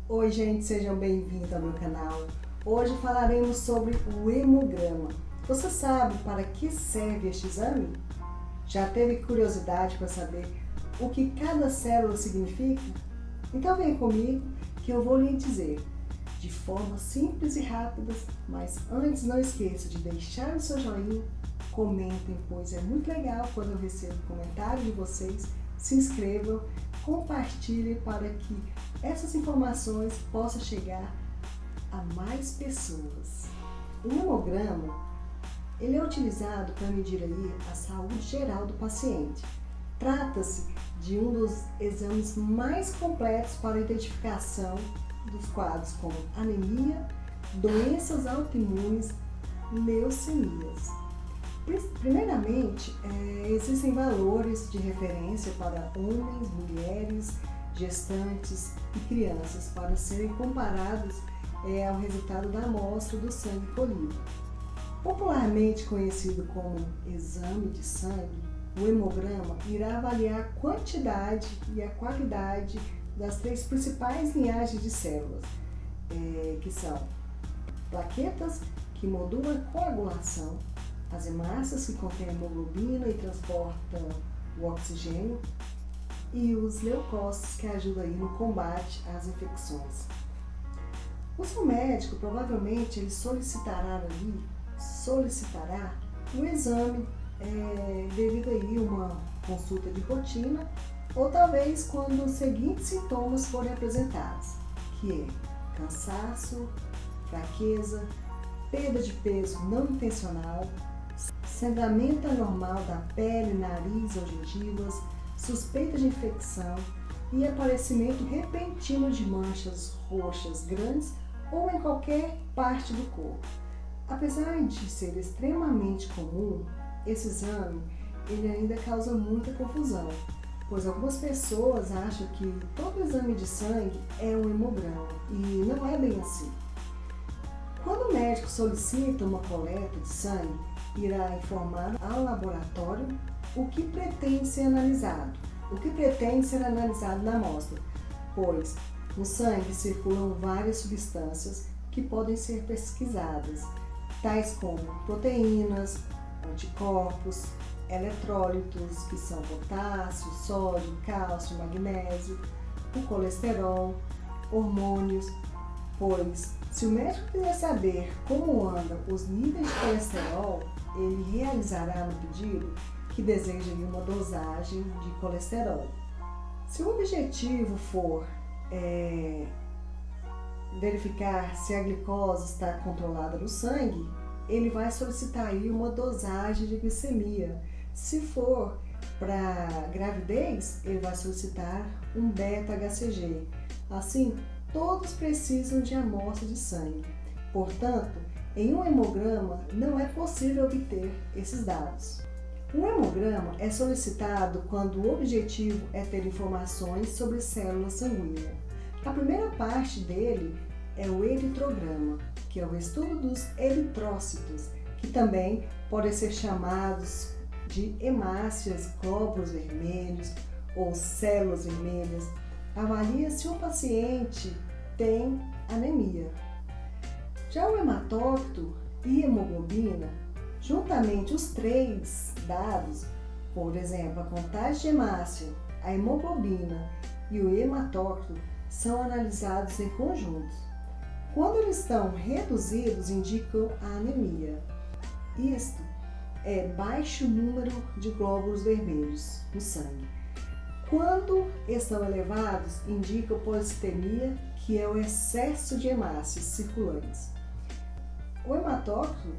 Oi gente, sejam bem-vindos ao meu canal. Hoje falaremos sobre o hemograma. Você sabe para que serve este exame? Já teve curiosidade para saber o que cada célula significa? Então vem comigo que eu vou lhe dizer de forma simples e rápida, mas antes não esqueça de deixar o seu joinha, comentem, pois é muito legal quando eu recebo comentário de vocês. Se inscrevam, compartilhem para que essas informações possam chegar a mais pessoas. O hemograma ele é utilizado para medir aí a saúde geral do paciente. Trata-se de um dos exames mais completos para a identificação dos quadros como anemia, doenças autoimunes, leucemias. Primeiramente, existem valores de referência para homens, mulheres, gestantes e crianças para serem comparados ao resultado da amostra do sangue colhido. Popularmente conhecido como exame de sangue, o hemograma irá avaliar a quantidade e a qualidade das três principais linhagens de células, que são plaquetas, que modulam a coagulação, as hemácias, que contêm hemoglobina e transportam o oxigênio, e os leucócitos, que ajudam aí no combate às infecções. O seu médico provavelmente ele solicitará o exame devido aí uma consulta de rotina, ou talvez quando os seguintes sintomas forem apresentados, que é cansaço, fraqueza, perda de peso não intencional, sangramento anormal da pele, nariz ou gengivas, suspeita de infecção e aparecimento repentino de manchas roxas grandes ou em qualquer parte do corpo. Apesar de ser extremamente comum, esse exame ele ainda causa muita confusão, pois algumas pessoas acham que todo exame de sangue é um hemograma e não é bem assim. Quando o médico solicita uma coleta de sangue, irá informar ao laboratório o que pretende ser analisado na amostra, pois no sangue circulam várias substâncias que podem ser pesquisadas, tais como proteínas, anticorpos, eletrólitos, que são potássio, sódio, cálcio, magnésio, o colesterol, hormônios, pois se o médico quiser saber como andam os níveis de colesterol, ele realizará no pedido que deseja uma dosagem de colesterol. Se o objetivo for verificar se a glicose está controlada no sangue, ele vai solicitar aí uma dosagem de glicemia. Se for para gravidez, ele vai solicitar um beta-HCG. Assim, todos precisam de amostra de sangue. Portanto, em um hemograma não é possível obter esses dados. Um hemograma é solicitado quando o objetivo é ter informações sobre células sanguíneas. A primeira parte dele é o eritrograma, que é o estudo dos eritrócitos, que também podem ser chamados de hemácias, glóbulos vermelhos ou células vermelhas. Avalia se o paciente tem anemia. Já o hematócrito e hemoglobina, juntamente os três dados, por exemplo, a contagem de hemácia, a hemoglobina e o hematócrito, são analisados em conjunto. Quando eles estão reduzidos, indicam a anemia. Isto é baixo número de glóbulos vermelhos no sangue. Quando estão elevados, indicam policitemia, que é o excesso de hemácias circulantes. O hematócrito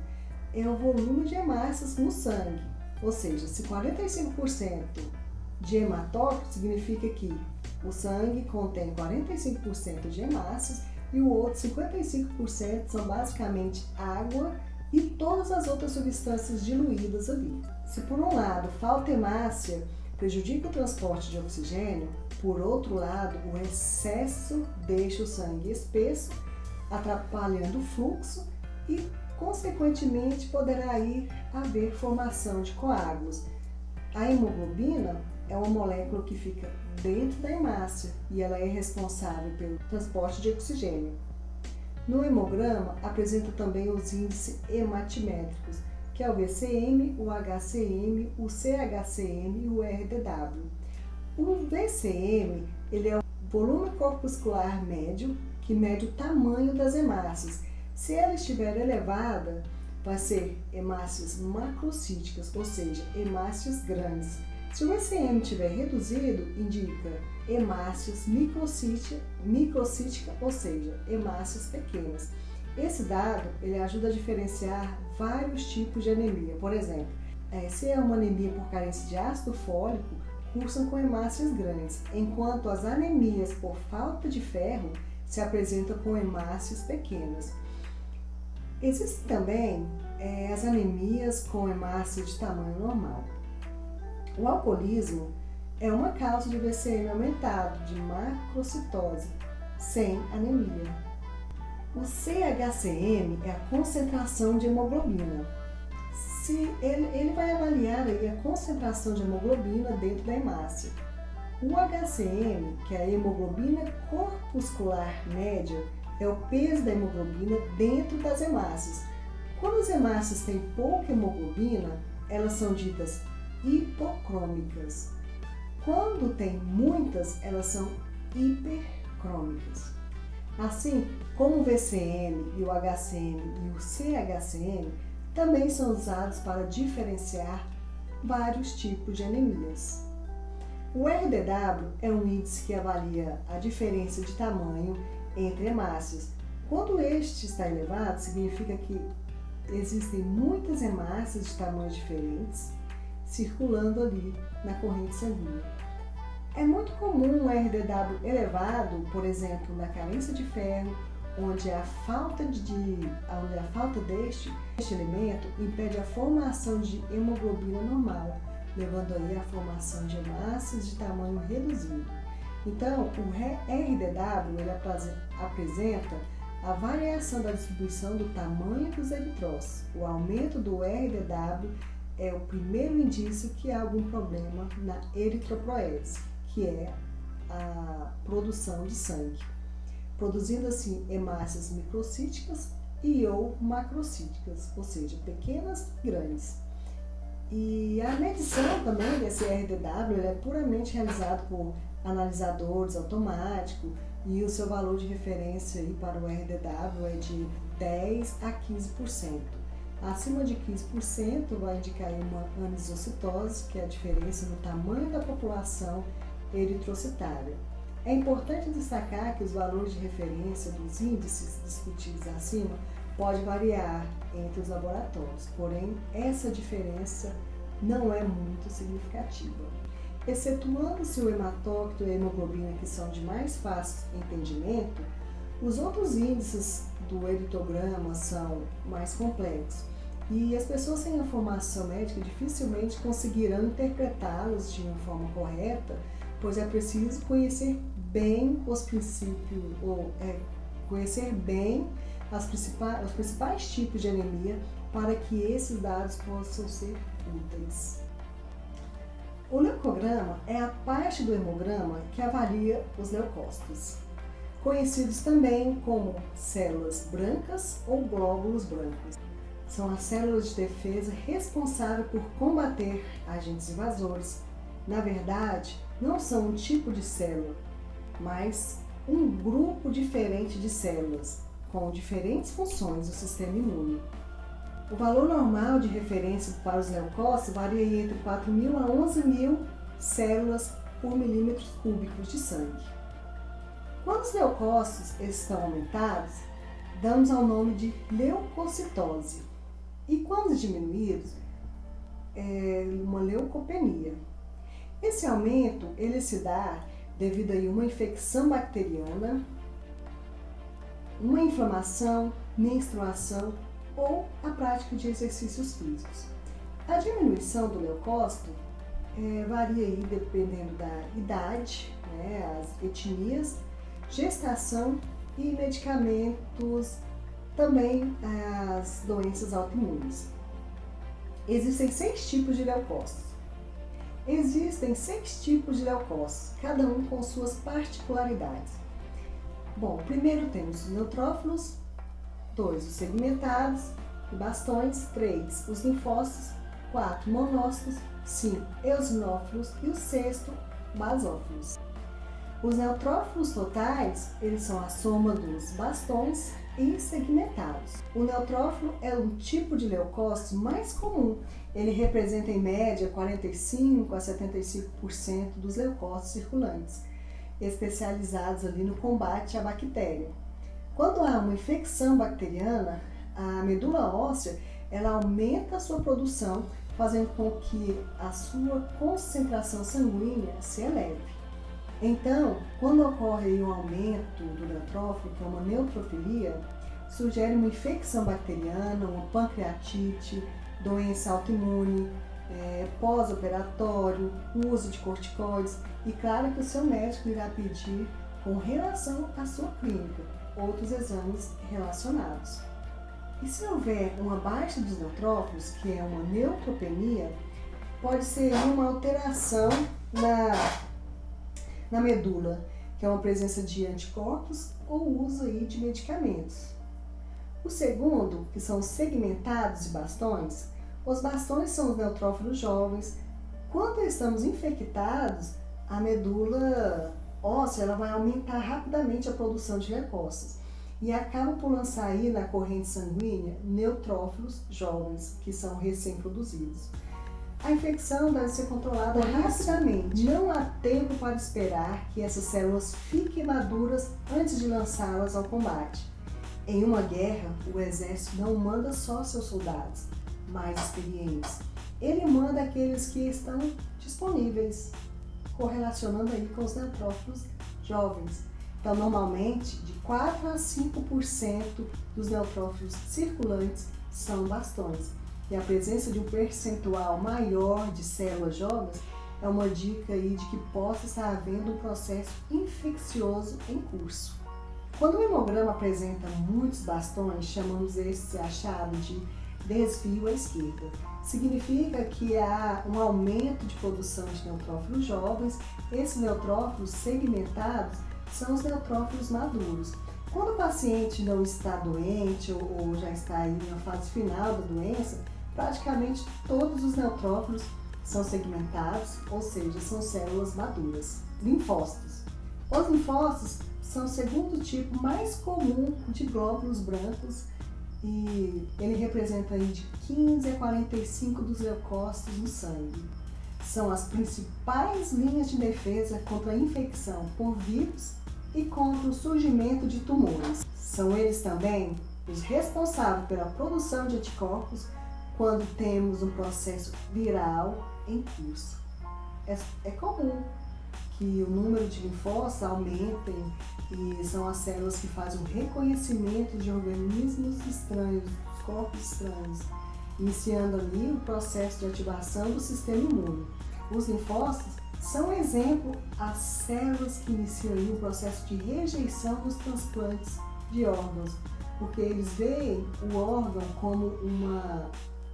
é o volume de hemácias no sangue, ou seja, se 45% de hematócrito significa que o sangue contém 45% de hemácias e o outro 55% são basicamente água e todas as outras substâncias diluídas ali. Se por um lado falta hemácia prejudica o transporte de oxigênio, por outro lado o excesso deixa o sangue espesso, atrapalhando o fluxo e consequentemente poderá haver formação de coágulos. A hemoglobina é uma molécula que fica dentro da hemácia e ela é responsável pelo transporte de oxigênio. No hemograma, apresenta também os índices hematimétricos, que é o VCM, o HCM, o CHCM e o RDW. O VCM, ele é o volume corpuscular médio, que mede o tamanho das hemácias. Se ela estiver elevada, vai ser hemácias macrocíticas, ou seja, hemácias grandes. Se o VCM estiver reduzido, indica hemácias microcítica, ou seja, hemácias pequenas. Esse dado ele ajuda a diferenciar vários tipos de anemia. Por exemplo, se é uma anemia por carência de ácido fólico, cursam com hemácias grandes, enquanto as anemias por falta de ferro se apresentam com hemácias pequenas. Existem também as anemias com hemácia de tamanho normal. O alcoolismo é uma causa de VCM aumentado, de macrocitose, sem anemia. O CHCM é a concentração de hemoglobina. Ele vai avaliar aí a concentração de hemoglobina dentro da hemácia. O HCM, que é a hemoglobina corpuscular média, é o peso da hemoglobina dentro das hemácias. Quando as hemácias têm pouca hemoglobina, elas são ditas hipocrômicas. Quando tem muitas, elas são hipercrômicas. Assim como o VCM e o HCM e o CHCM também são usados para diferenciar vários tipos de anemias. O RDW é um índice que avalia a diferença de tamanho entre hemácias. Quando este está elevado, significa que existem muitas hemácias de tamanhos diferentes circulando ali na corrente sanguínea. É muito comum o RDW elevado, por exemplo, na carência de ferro, onde a falta deste elemento impede a formação de hemoglobina normal, levando aí à formação de hemácias de tamanho reduzido. Então, o RDW ele apresenta a variação da distribuição do tamanho dos eritrócitos. O aumento do RDW é o primeiro indício que há algum problema na eritropoese, que é a produção de sangue, produzindo assim hemácias microcíticas e ou macrocíticas, ou seja, pequenas e grandes. E a medição também desse RDW é puramente realizada por analisadores automáticos e o seu valor de referência aí para o RDW é de 10 a 15%. Acima de 15% vai indicar uma anisocitose, que é a diferença no tamanho da população eritrocitária. É importante destacar que os valores de referência dos índices discutidos acima pode variar entre os laboratórios, porém essa diferença não é muito significativa. Excetuando-se o hematócrito e a hemoglobina, que são de mais fácil entendimento, os outros índices do eritograma são mais complexos e as pessoas sem a formação médica dificilmente conseguirão interpretá-los de uma forma correta, pois é preciso conhecer bem os princípios, conhecer bem os principais tipos de anemia para que esses dados possam ser úteis. O leucograma é a parte do hemograma que avalia os leucócitos, conhecidos também como células brancas ou glóbulos brancos. São as células de defesa responsáveis por combater agentes invasores. Na verdade, não são um tipo de célula, mas um grupo diferente de células com diferentes funções do sistema imune. O valor normal de referência para os leucócitos varia entre 4.000 a 11.000 células por milímetros cúbicos de sangue. Quando os leucócitos estão aumentados, damos ao nome de leucocitose. E quando diminuídos, é uma leucopenia. Esse aumento ele se dá devido a uma infecção bacteriana, uma inflamação, menstruação ou a prática de exercícios físicos. A diminuição do leucócito varia aí dependendo da idade, as etnias, gestação e medicamentos, também as doenças autoimunes. Existem 6 tipos de leucócitos. Existem 6 tipos de leucócitos, cada um com suas particularidades. Bom, primeiro temos os neutrófilos, 2 os segmentados e bastões, 3 os linfócitos, 4 monócitos, 5 eosinófilos e o 6º basófilos. Os neutrófilos totais, eles são a soma dos bastões e segmentados. O neutrófilo é um tipo de leucócito mais comum. Ele representa em média 45 a 75% dos leucócitos circulantes, especializados ali no combate à bactéria. Quando há uma infecção bacteriana, a medula óssea ela aumenta a sua produção, fazendo com que a sua concentração sanguínea se eleve. Então, quando ocorre um aumento do neutrófilo, que é uma neutrofilia, sugere uma infecção bacteriana, uma pancreatite, doença autoimune, pós-operatório, uso de corticoides e claro que o seu médico irá pedir com relação à sua clínica, outros exames relacionados. E se houver uma baixa dos neutrófilos, que é uma neutropenia, pode ser uma alteração na medula, que é uma presença de anticorpos ou uso aí de medicamentos. O segundo, que são os segmentados de bastões, os bastões são os neutrófilos jovens. Quando estamos infectados, a medula óssea ela vai aumentar rapidamente a produção de leucócitos e acaba por lançar aí na corrente sanguínea neutrófilos jovens, que são recém-produzidos. A infecção deve ser controlada rapidamente. Não há tempo para esperar que essas células fiquem maduras antes de lançá-las ao combate. Em uma guerra, o exército não manda só seus soldados mais experientes. Ele manda aqueles que estão disponíveis, correlacionando aí com os neutrófilos jovens. Então, normalmente, de 4 a 5% dos neutrófilos circulantes são bastões. E a presença de um percentual maior de células jovens é uma dica aí de que possa estar havendo um processo infeccioso em curso. Quando o hemograma apresenta muitos bastões, chamamos esse achado de desvio à esquerda. Significa que há um aumento de produção de neutrófilos jovens. Esses neutrófilos segmentados são os neutrófilos maduros. Quando o paciente não está doente ou já está aí na fase final da doença, praticamente todos os neutrófilos são segmentados, ou seja, são células maduras. Linfócitos. Os linfócitos são o segundo tipo mais comum de glóbulos brancos e ele representa aí de 15 a 45 dos leucócitos no sangue. São as principais linhas de defesa contra a infecção por vírus e contra o surgimento de tumores. São eles também os responsáveis pela produção de anticorpos quando temos um processo viral em curso. É comum que o número de linfócitos aumentem e são as células que fazem o reconhecimento de organismos estranhos, corpos estranhos, iniciando ali o processo de ativação do sistema imune. Os linfócitos são exemplo às células que iniciam ali o processo de rejeição dos transplantes de órgãos, porque eles veem o órgão como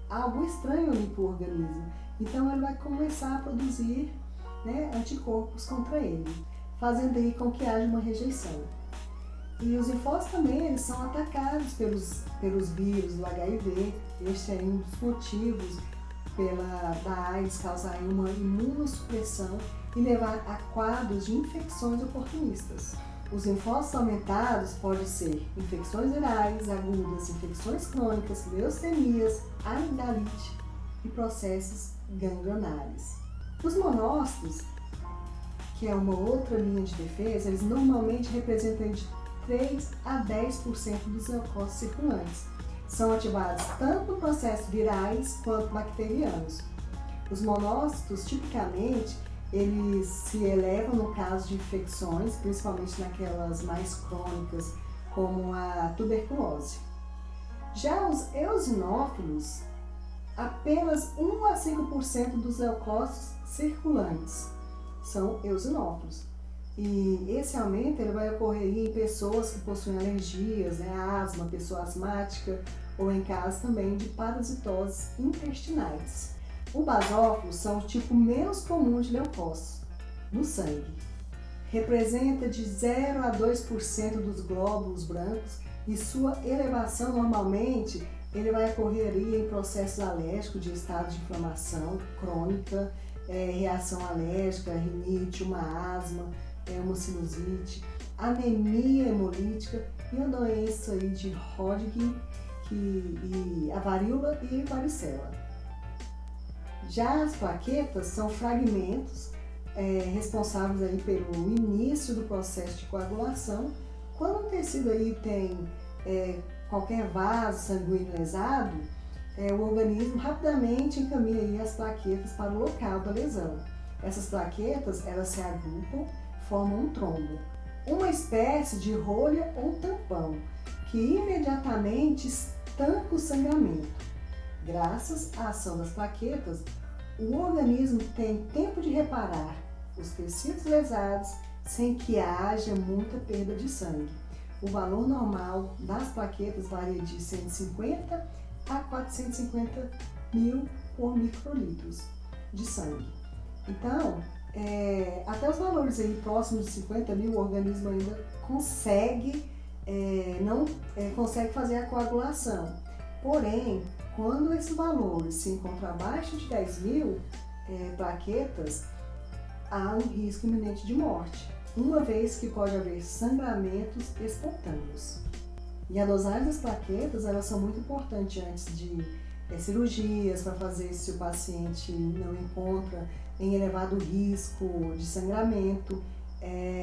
algo estranho ali para o organismo. Então ele vai começar a produzir anticorpos contra ele, fazendo aí com que haja uma rejeição. E os linfócitos também eles são atacados pelos vírus do HIV. Este é um dos motivos da AIDS causar uma imunossupressão e levar a quadros de infecções oportunistas. Os linfócitos aumentados podem ser infecções virais agudas, infecções crônicas, leucemias, amigdalite e processos ganglionares. Os monócitos, que é uma outra linha de defesa, eles normalmente representam de 3 a 10% dos leucócitos circulantes. São ativados tanto no processo virais quanto bacterianos. Os monócitos, tipicamente, eles se elevam no caso de infecções, principalmente naquelas mais crônicas, como a tuberculose. Já os eosinófilos, apenas 1 a 5% dos leucócitos circulantes são eosinófilos. E esse aumento ele vai ocorrer em pessoas que possuem alergias, asma, pessoa asmática ou em casos também de parasitoses intestinais. O basófilos são o tipo menos comum de leucócitos no sangue. Representa de 0 a 2% dos glóbulos brancos e sua elevação normalmente ele vai ocorrer ali em processos alérgicos de estado de inflamação crônica, reação alérgica, rinite, uma asma, uma sinusite, anemia hemolítica e uma doença aí de Hodgkin, e a varíola e varicela. Já as plaquetas são fragmentos responsáveis aí pelo início do processo de coagulação. Quando o tecido aí tem qualquer vaso sanguíneo lesado, o organismo rapidamente encaminha aí as plaquetas para o local da lesão. Essas plaquetas, elas se agrupam, formam um trombo, uma espécie de rolha ou tampão, que imediatamente estanca o sangramento. Graças à ação das plaquetas, o organismo tem tempo de reparar os tecidos lesados sem que haja muita perda de sangue. O valor normal das plaquetas varia de 150 a 450 mil por microlitros de sangue. Então, até os valores aí próximos de 50 mil, o organismo ainda consegue, não consegue fazer a coagulação. Porém, quando esse valor se encontra abaixo de 10 mil plaquetas, há um risco iminente de morte, uma vez que pode haver sangramentos espontâneos. E a dosagem das plaquetas, elas são muito importantes antes de cirurgias, para fazer se o paciente não encontra em elevado risco de sangramento,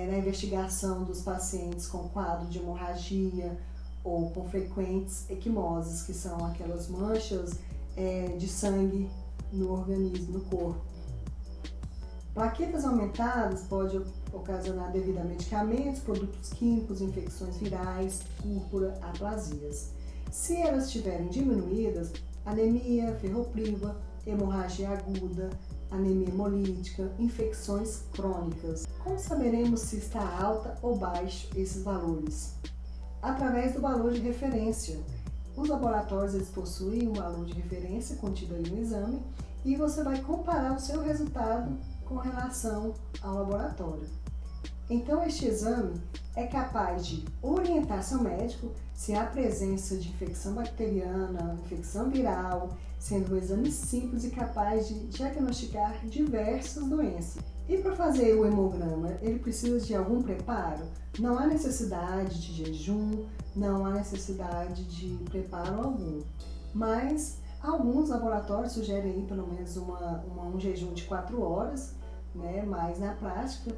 na investigação dos pacientes com quadro de hemorragia ou com frequentes equimoses, que são aquelas manchas de sangue no organismo, no corpo. Plaquetas aumentadas podem ocasionar devido a medicamentos, produtos químicos, infecções virais, púrpura, aplasias. Se elas estiverem diminuídas, anemia ferropriva, hemorragia aguda, anemia hemolítica, infecções crônicas. Como saberemos se está alta ou baixo esses valores? Através do valor de referência. Os laboratórios eles possuem um valor de referência contido aí no exame e você vai comparar o seu resultado com relação ao laboratório. Então, este exame é capaz de orientar seu médico se há presença de infecção bacteriana, infecção viral, sendo um exame simples e capaz de diagnosticar diversas doenças. E para fazer o hemograma, ele precisa de algum preparo? Não há necessidade de jejum, não há necessidade de preparo algum. Mas alguns laboratórios sugerem aí pelo menos um jejum de 4 horas, né? Mas na prática,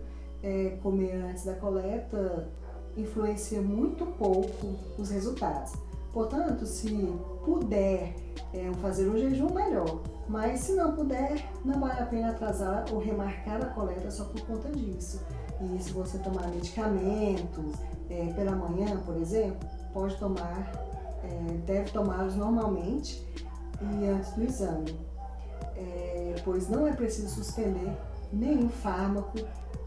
comer antes da coleta influencia muito pouco os resultados. Portanto, se puder fazer um jejum, melhor. Mas se não puder, não vale a pena atrasar ou remarcar a coleta só por conta disso. E se você tomar medicamentos pela manhã, por exemplo, pode tomar, deve tomá-los normalmente e antes do exame, pois não é preciso suspender nenhum fármaco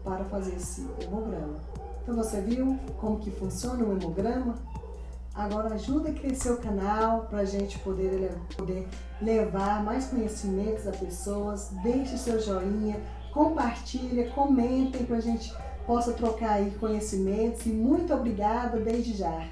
para fazer esse hemograma. Então você viu como que funciona o hemograma? Agora ajuda a crescer o canal para a gente poder levar mais conhecimentos a pessoas. Deixe seu joinha, compartilha, comentem para a gente possa trocar aí conhecimentos e muito obrigada desde já.